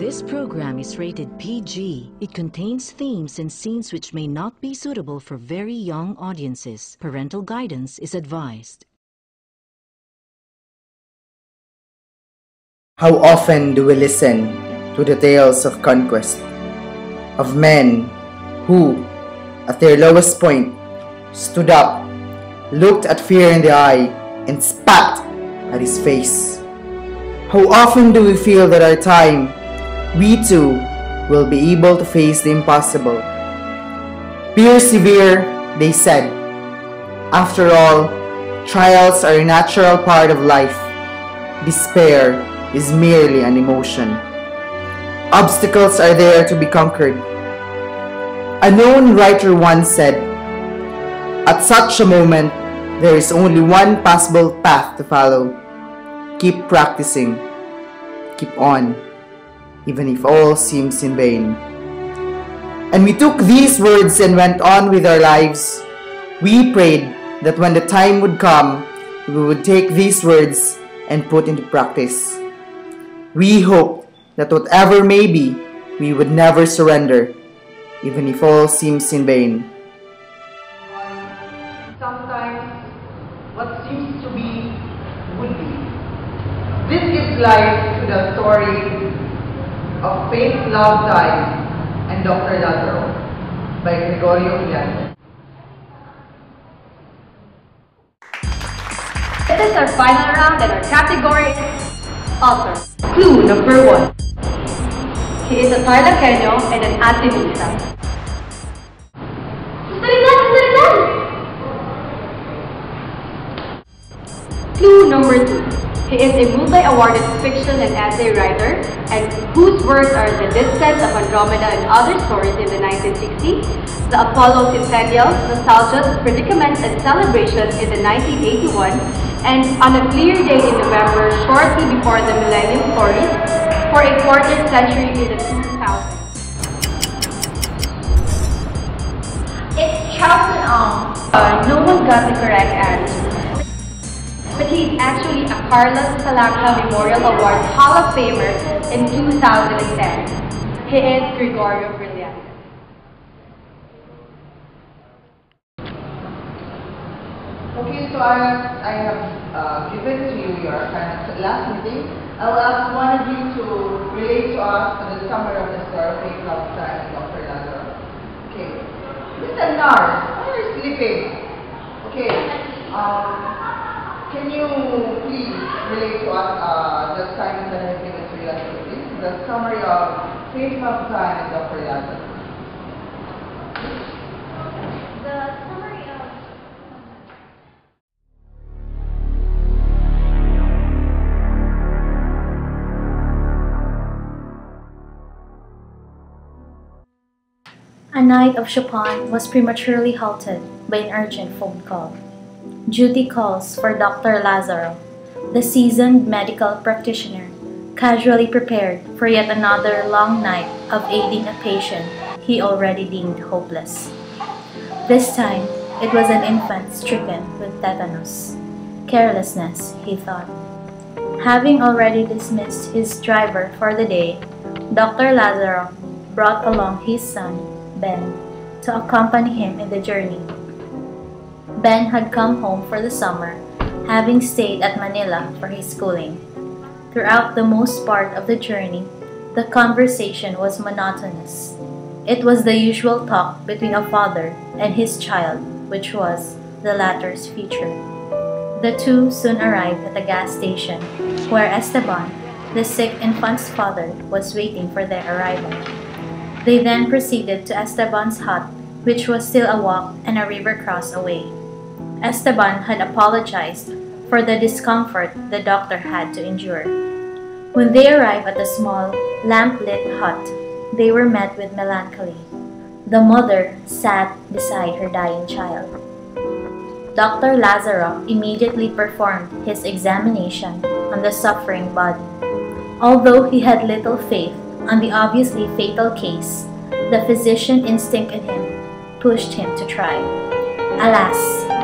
This program is rated PG. It contains themes and scenes which may not be suitable for very young audiences. Parental guidance is advised. How often do we listen to the tales of conquest, of men who, at their lowest point, stood up, looked at fear in the eye, and spat at his face? How often do we feel that our time, we too, will be able to face the impossible? Persevere, they said. After all, trials are a natural part of life. Despair is merely an emotion. Obstacles are there to be conquered. A known writer once said, "At such a moment, there is only one possible path to follow. Keep practicing. Keep on, even if all seems in vain." And we took these words and went on with our lives. We prayed that when the time would come, we would take these words and put into practice. We hoped that whatever may be, we would never surrender, even if all seems in vain. Sometimes, what seems to be, would be. This gives life to the story of Faith, Love, Died, and Dr. Lazaro by Gregorio. This is our final round and our category is author. Clue number 1. He is a Tarlaqueño and an Atenista. Clue number 2. He is a multi-awarded fiction and essay writer and whose works are The Descent of Andromeda and Other Stories in the 1960s, The Apollo Centennial, Nostalgia's Predicament and Celebration in the 1981, and On a Clear Day in November, shortly before the Millennium Stories, for a quarter century in the 2000s. It's Charlton Ong. No one got the correct answer. But he's actually a Carlos Salacca Memorial Award Hall of Famer in 2010. He is Gregorio Brillantes. Okay, so I have given to you your last meeting. I will ask one of you to relate to us the summary of the story of Faith, Love, Died, and Dr. Lazaro. Okay. Mr. Nars, why are you sleeping? Okay. Can you please relate to us the assignment that I have given to you last meeting? The summary of Faith, Love, Died, and Dr. Lazaro. The summary of... A night of Chopin was prematurely halted by an urgent phone call. Duty calls for Dr. Lazaro, the seasoned medical practitioner, casually prepared for yet another long night of aiding a patient he already deemed hopeless. This time, it was an infant stricken with tetanus. Carelessness, he thought. Having already dismissed his driver for the day, Dr. Lazaro brought along his son, Ben, to accompany him in the journey. Ben had come home for the summer, having stayed at Manila for his schooling. Throughout the most part of the journey, the conversation was monotonous. It was the usual talk between a father and his child, which was the latter's future. The two soon arrived at a gas station, where Esteban, the sick infant's father, was waiting for their arrival. They then proceeded to Esteban's hut, which was still a walk and a river cross away. Esteban had apologized for the discomfort the doctor had to endure. When they arrived at the small, lamp-lit hut, they were met with melancholy. The mother sat beside her dying child. Dr. Lazaro immediately performed his examination on the suffering body. Although he had little faith on the obviously fatal case, the physician instinct in him pushed him to try. Alas,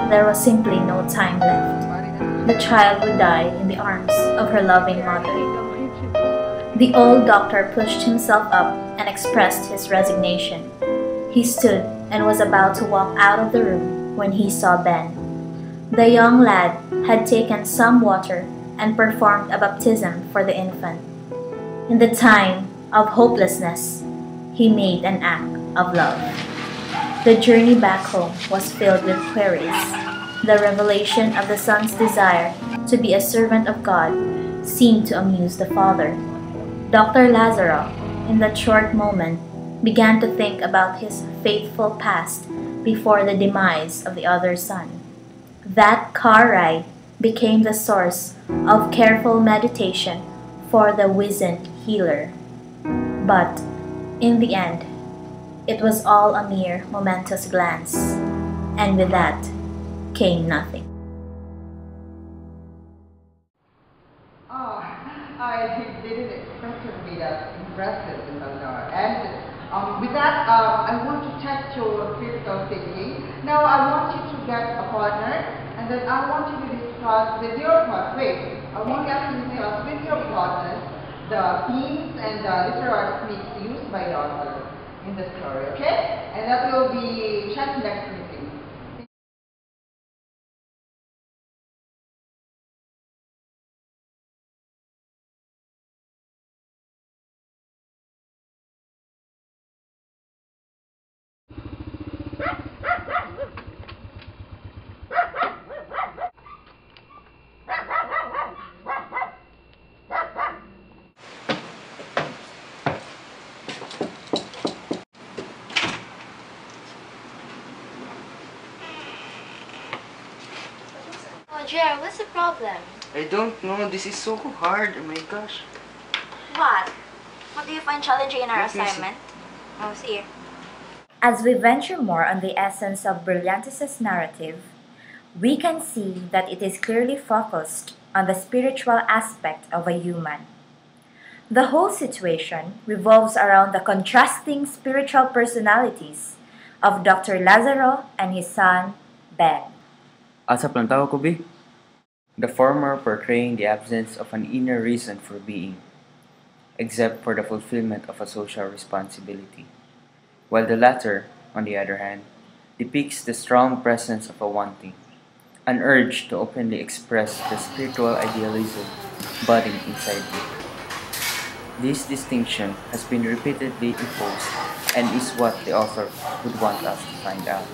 there was simply no time left. The child would die in the arms of her loving mother. The old doctor pushed himself up and expressed his resignation. He stood and was about to walk out of the room when he saw Ben. The young lad had taken some water and performed a baptism for the infant. In the time of hopelessness, he made an act of love. The journey back home was filled with queries. The revelation of the son's desire to be a servant of God seemed to amuse the father. Dr. Lazaro, in that short moment, began to think about his faithful past before the demise of the other son. That car ride became the source of careful meditation for the wizened healer. But, in the end, it was all a mere momentous glance, and with that came nothing. Oh, I didn't expect her to be that impressive in Lazaro. And with that, I want to test your critical thinking. Now, I want you to get a partner, and then I want you to discuss with your partner. Wait, I want you to discuss with your partners the themes and the literary techniques used by the author in the story, okay? And that will be checked next meeting. Oh, Jer, what's the problem? I don't know. This is so hard. Oh my gosh. What? What do you find challenging in our Let me see. assignment? Oh, see. As we venture more on the essence of Brillantes' narrative, we can see that it is clearly focused on the spiritual aspect of a human. The whole situation revolves around the contrasting spiritual personalities of Dr. Lazaro and his son, Ben. Asa plantaw ko, Bi? The former portraying the absence of an inner reason for being, except for the fulfillment of a social responsibility, while the latter, on the other hand, depicts the strong presence of a wanting, an urge to openly express the spiritual idealism budding inside you. This distinction has been repeatedly imposed and is what the author would want us to find out.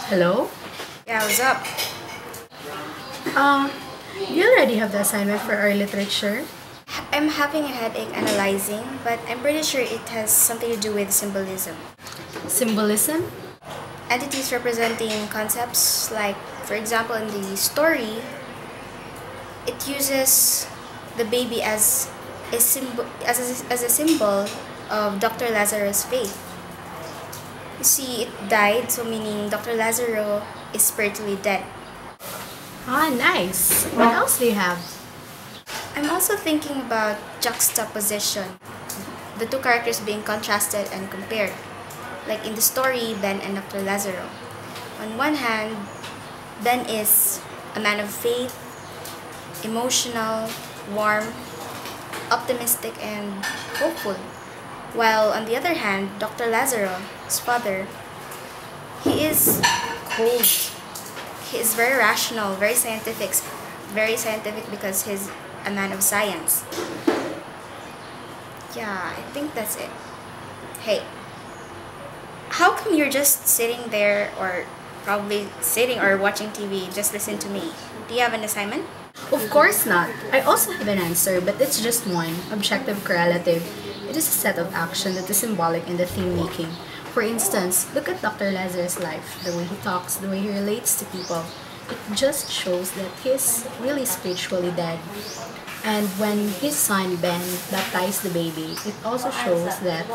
Hello? Yeah, what's up? You already have the assignment for our literature? I'm having a headache analyzing, but I'm pretty sure it has something to do with symbolism. Symbolism? Entities representing concepts, like, for example, in the story, it uses the baby as a symbol of Dr. Lazaro's faith. You see, it died, so meaning Dr. Lazaro is spiritually dead. Ah, nice. What else do you have? I'm also thinking about juxtaposition, the two characters being contrasted and compared. Like in the story, Ben and Dr. Lazaro. On one hand, Ben is a man of faith, emotional, warm, optimistic, and hopeful. While on the other hand, Dr. Lazaro, his father, he is cold. He is very rational, very scientific because he's a man of science. Yeah, I think that's it. Hey, how come you're just sitting there, or probably sitting or watching TV, just listen to me? Do you have an assignment? Of course not. I also have an answer, but it's just one, objective correlative. It is a set of action that is symbolic in the theme making. For instance, look at Dr. Lazaro's life, the way he talks, the way he relates to people. It just shows that he's really spiritually dead. And when his son Ben baptized the baby, it also shows that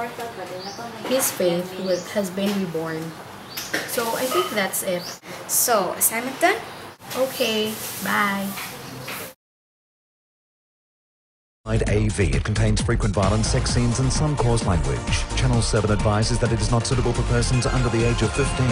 his faith has been reborn. So I think that's it. So, assignment done? Okay, bye. AV. It contains frequent violence, sex scenes and some coarse language. Channel 7 advises that it is not suitable for persons under the age of 15.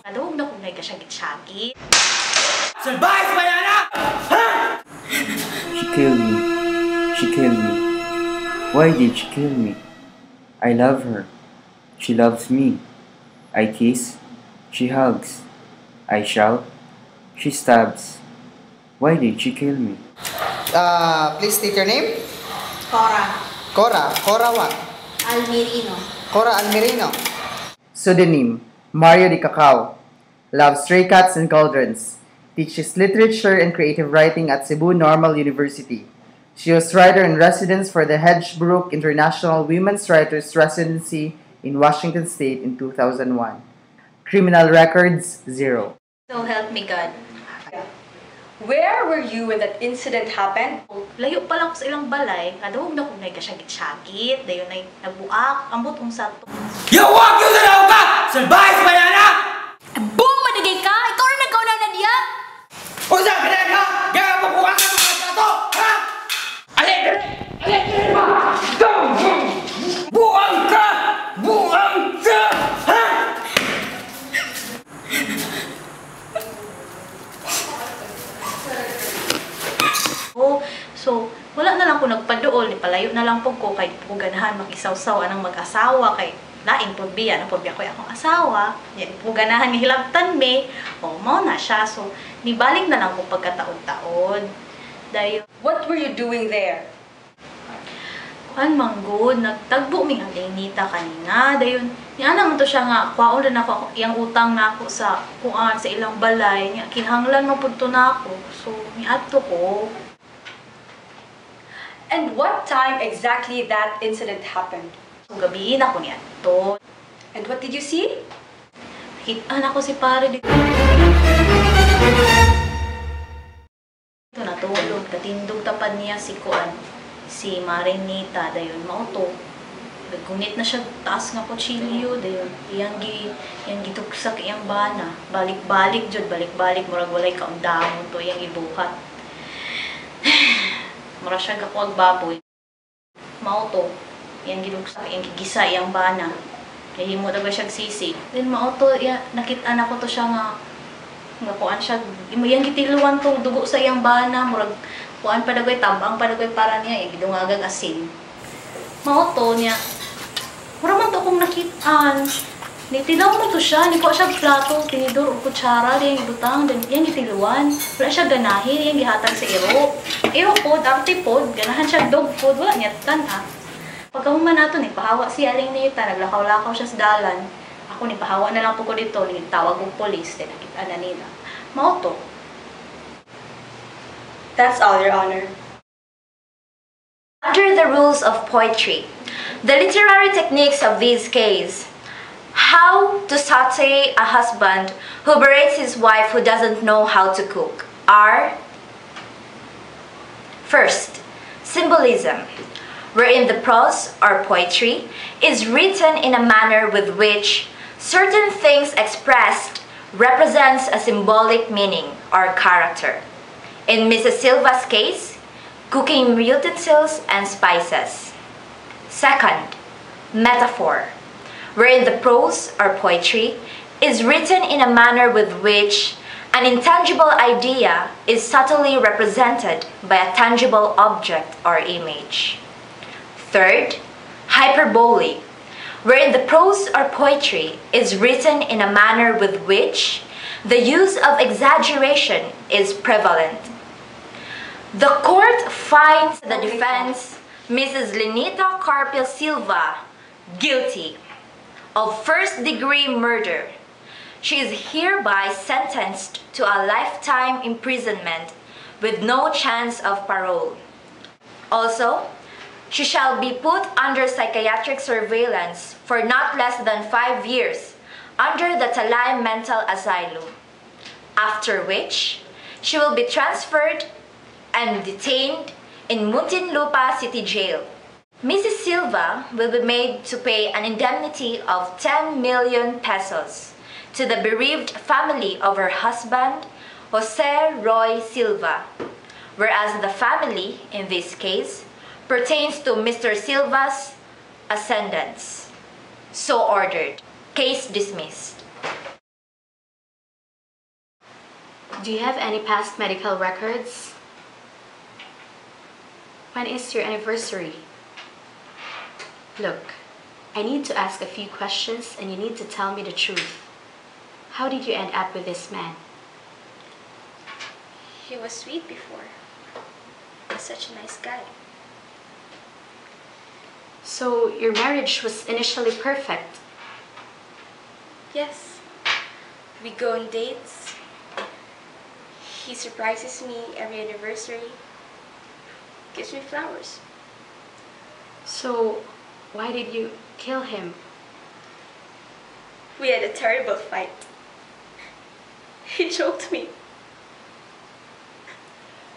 Nadawag na kung nagkasyagit-syagit. Salbayas ba yan, ah? She killed me. She killed me. Why did she kill me? I love her. She loves me. I kiss. She hugs. I shout. She stabs. Why did she kill me? Please state your name. Cora. Cora. Cora what? Almerino. Cora Almerino. Pseudonym, Mario de Cacao. Loves stray cats and cauldrons. Teaches literature and creative writing at Cebu Normal University. She was writer-in-residence for the Hedgebrook International Women's Writers Residency in Washington State in 2001. Criminal records, 0. So help me God. Where were you when that incident happened? Layo pa lang ko sa ilang balay, kadawag na kung nagkasyagit-syagit, dayon ay nabuak, ambot kung sa to. Yawag yung dalaw ka! Salbayas ba yan, ah? Boom! Madigay ka! Ikaw rin nagkauna na diya! Usa ka na, ha? Kaya mabuka ka mga to, ha? Alin, alin! Alin, alin ba? Buang ka! Buang ka! Ha? So, wala na lang ko nagpaduol, palayo na lang po ko kay puganahan mag-isaw-saw anang mag-asawa kay laing pagbiya, ko akong asawa, yan puganahan ni hilabtan me, o mao na siya. So, nibalik na lang ko pagkataon-taon. Dayo, What were you doing there? kuan manggod, nagtagbo mi ang Nita kanina, dayon, niya naman to siya nga, kwaon rin ako, yung utang na ako sa kuan, sa ilang balay, niya, kinahanglan mo po na ako, so, niadto ko. And what time exactly that incident happened? So, gabiin ako niya to. And what did you see? Kitaan ako si pare dito. Ito natulog, katindog tapad niya si Kuan, si Marinita, dayon mauto. Naggunit na siya taas nga kutsilyo, dayon iyang gituksak iyang bana. Balik-balik jud, balik-balik murag walay kaundamon to iyang ibuhat. Mura siya ako agbaboy. Mauto, iyang ginuksak, iyang gigisa, iyang bana. Kaya himo daw siya sisi. Then mauto, nakita na ko to siya nga kuan siya, iyang gitiluan tong dugo sa iyang bana, murag kuan pa dagoy tabang pa dagoy para niya, iyang gidungagang asin. Mauto niya, mura man to kung nakitaan. Nitilaw mo to siya, ni ko siya plato, tinidor o kutsara, iyang ibutang, iyang gitiluan. Wala siya ganahin, iyang gihatag sa iro. Iro pod, arte pod, ganahan siya dog pod, wala niya tan. Pagkahuman nato, pahawa si Aling Nita, naglakaw-lakaw siya sa dalan. Ako, pahawa na lang po ko dito, nagtawag ng polis, nakita na nila. Mauto. That's all, Your Honor. Under the rules of poetry, the literary techniques of this case, how to saute a husband who berates his wife who doesn't know how to cook are: first, symbolism, wherein the prose or poetry is written in a manner with which certain things expressed represents a symbolic meaning or character. In Mrs. Silva's case, cooking utensils and spices. Second, metaphor, wherein the prose or poetry is written in a manner with which an intangible idea is subtly represented by a tangible object or image. Third, hyperbole, wherein the prose or poetry is written in a manner with which the use of exaggeration is prevalent. The court finds the defense, Mrs. Lenita Carpio Silva, guilty of first-degree murder. She is hereby sentenced to a lifetime imprisonment with no chance of parole. Also, She shall be put under psychiatric surveillance for not less than 5 years under the Talay Mental Asylum, after which she will be transferred and detained in Muntinlupa City Jail. Mrs. Silva will be made to pay an indemnity of 10 million pesos to the bereaved family of her husband, Jose Roy Silva, whereas the family, in this case, pertains to Mr. Silva's ascendants. So ordered. Case dismissed. Do you have any past medical records? When is your anniversary? Look, I need to ask a few questions and you need to tell me the truth. How did you end up with this man? He was sweet before. He was such a nice guy. So your marriage was initially perfect? Yes. We go on dates. He surprises me every anniversary. Gives me flowers. So why did you kill him? We had a terrible fight. He choked me.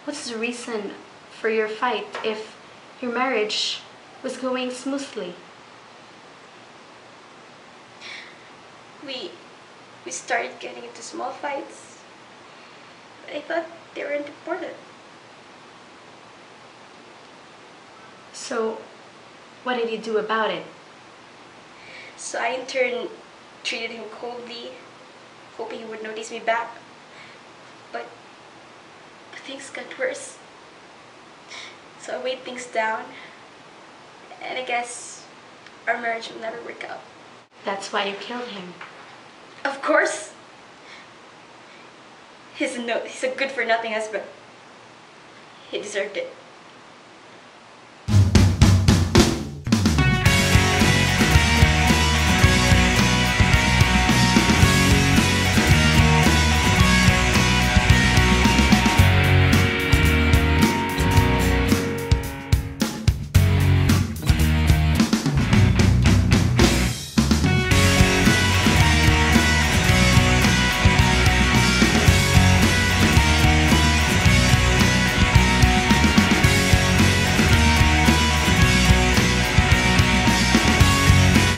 What's the reason for your fight if your marriage was going smoothly? We started getting into small fights. But I thought they weren't important. So, what did you do about it? So I in turn treated him coldly, hoping he would notice me back. But things got worse. So I weighed things down, and I guess our marriage will never work out. That's why you killed him. Of course! He's a good-for-nothing husband. He deserved it.